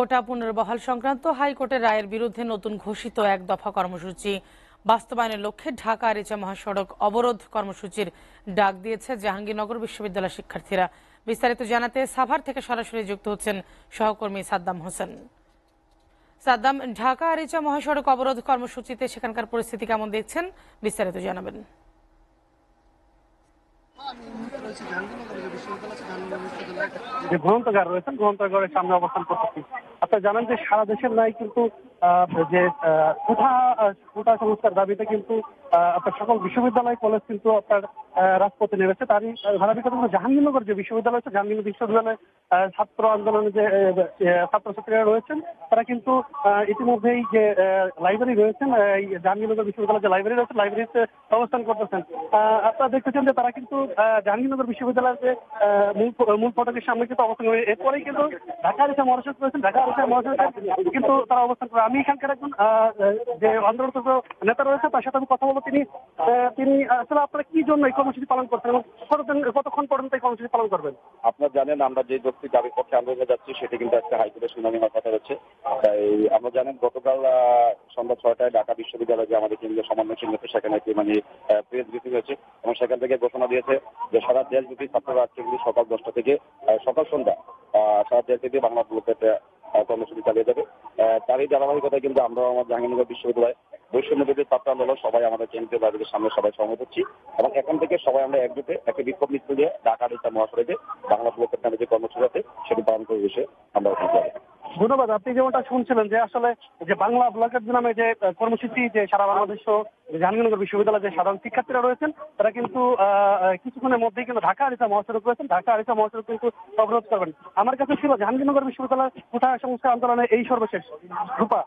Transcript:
কোটা পুনর্বহাল সংক্রান্ত হাইকোর্টের রায়ের বিরুদ্ধে নতুন ঘোষিত এক দফা কর্মসূচি বাস্তবায়নের লক্ষ্যে ঢাকা আরিচা মহাসড়ক অবরোধ কর্মসূচির ডাক দিয়েছে জাহাঙ্গীরনগর বিশ্ববিদ্যালয়ের শিক্ষার্থীরা। বিস্তারিত জানাতে সাভার থেকে সরাসরি যুক্ত হচ্ছেন সহকর্মী সাদ্দাম হোসেন। সাদ্দাম, ঢাকা আরিচা মহাসড়ক অবরোধ কর্মসূচিতে সেখানকার পরিস্থিতি কেমন দেখছেন, বিস্তারিত জানাবেন। যে গ্রন্থাগার রয়েছেন, গ্রন্থাগারের সামনে অবস্থান করতেছি। আপনারা জানেন যে সারা দেশের ন্যায় কিন্তু যে কোটা সংস্কার দাবিতে কিন্তু আপনার সকল বিশ্ববিদ্যালয় কলেজ কিন্তু আপনার রাজপথে নেমেছে। তারই ধারাবাহিকতা জাহাঙ্গীরনগর যে বিশ্ববিদ্যালয় আছে, জাহাঙ্গীরনগর বিশ্ববিদ্যালয়ে ছাত্র আন্দোলনে যে ছাত্রছাত্রীরা রয়েছেন, তারা কিন্তু ইতিমধ্যেই যে লাইব্রেরি রয়েছেন, এই জাহাঙ্গীরনগর বিশ্ববিদ্যালয়ের যে লাইব্রেরি রয়েছে, লাইব্রেরিতে অবস্থান করতেছেন। আপনারা দেখতেছেন যে তারা কিন্তু জাহাঙ্গীরনগর বিশ্ববিদ্যালয়ের যে মূল ফটকের সামনে কিন্তু অবস্থান করে। এরপরেই কিন্তু ঢাকা আরিচা মহাসড়ক রয়েছেন, ঢাকা আরিচা মহাসড়কে কিন্তু তারা অবস্থান করে। আমি এখানকার একজন যে আন্দোলনরত নেতা রয়েছে, তার সাথে আমি কথা বলবো। তিনি আসলে আপনারা কি জন্য এই কর্মসূচি পালন করছেন এবং কতক্ষণ পর্যন্ত এই কর্মসূচি পালন করবেন? আপনারা জানেন আমরা যে যৌক্তিক দাবির পক্ষে আন্দোলনে যাচ্ছি সেটি কিন্তু আজকে হাইকোর্টের শুনানি হওয়ার কথা হচ্ছে। তাই আমরা জানেন গতকাল সন্ধ্যা 6টায় ঢাকা বিশ্ববিদ্যালয়ে যে আমাদের কেন্দ্রীয় সমন্বয় সমিতি, সেখানে একটি প্রেস ব্রিফিং হয়েছে এবং সেখান থেকে ঘোষণা দিয়েছে যে সারা দেশব্যাপী ছাত্ররা আজকে কিন্তু সকাল 10টা থেকে সকাল সন্ধ্যা সারা দেশব্যাপী বাংলা ব্লকের কর্মসূচি চালিয়ে যাবে। তারই ধারাবাহিকতায় কিন্তু আমরা আমার জাহাঙ্গীরনগর বিশ্ববিদ্যালয় বৈষম্য বিরোধী ছাত্র আন্দোলন সবাই আমাদের কেন্দ্রীয় লাইব্রেরির সামনে সবাই সমবেত হচ্ছি এবং এখান থেকে সবাই আমরা একজোটে একটা বিক্ষোভ মিছিল দিয়ে ঢাকা আরিচা মহাসড়কে বাংলা ব্লকের নামে যে কর্মসূচি আছে সেটি পালন করে এসে আমরা ওখানে যাবো। ধন্যবাদ। আপনি যেমনটা শুনছিলেন যে আসলে যে বাংলা ব্লকের নামে যে কর্মসূচি, যে সারা বাংলাদেশ জাহাঙ্গীরনগর বিশ্ববিদ্যালয়ের যে সাধারণ শিক্ষার্থীরা রয়েছেন, তারা কিন্তু কিছুক্ষণের মধ্যেই কিন্তু ঢাকা আরিচা মহাসড়ক রয়েছেন, ঢাকা আরিচা মহাসড়ক কিন্তু অবরোধ করবেন। আমার কাছে ছিল জাহাঙ্গীরনগর বিশ্ববিদ্যালয় কোটা সংস্কার আন্দোলনে এই সর্বশেষ রূপা।